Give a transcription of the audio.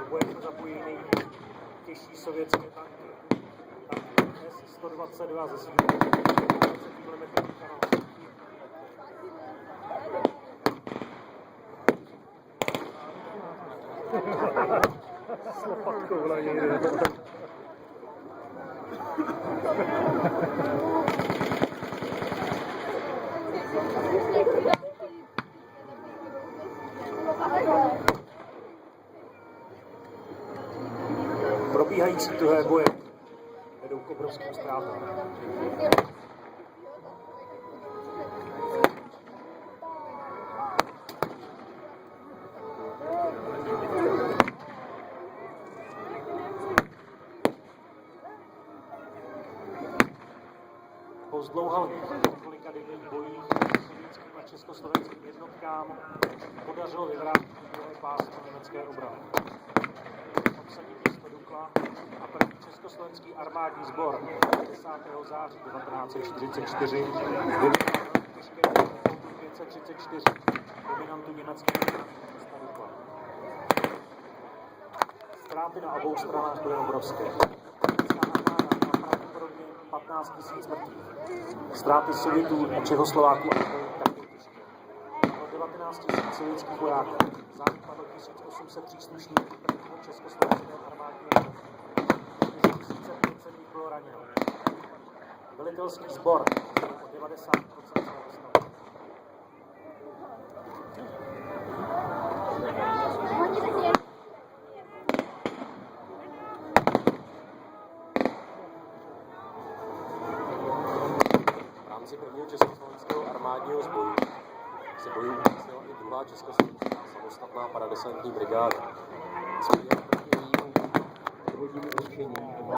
boje se zapojí nejtěžší sovětské tanky. Tanky S-122 ze svým 20 mm kanónem. S lopatkou vle někde. Probíhající tuhé boje vedou k obrovským ztrátám. Po zdlouhavých několika denních bojích sovětským a československým jednotkám podařilo vyvrátit druhé pásmo německé obrany. Obsadit město Dukla a první československý armádní sbor 10. září 1944 vyvinul těžké tanky 534 dominantu německého města Dukla. Ztráty na obou stranách byly obrovské. Pravděpodobně 15 000 mrtvých. Ztráty Sovětů a Čechoslováků také těžké. Bylo 19 000 sovětských vojáků. Zároveň padlo 1800 příslušníků prvního československého armádního. 4500 jich bylo raněno. Velitelský sbor o 90% svého stavu. V rámci prvního československého armádního sboru se bojů účastnila i druhá československá samostatná paradesantní brigáda. Spíjela proti jejímu původnímu určení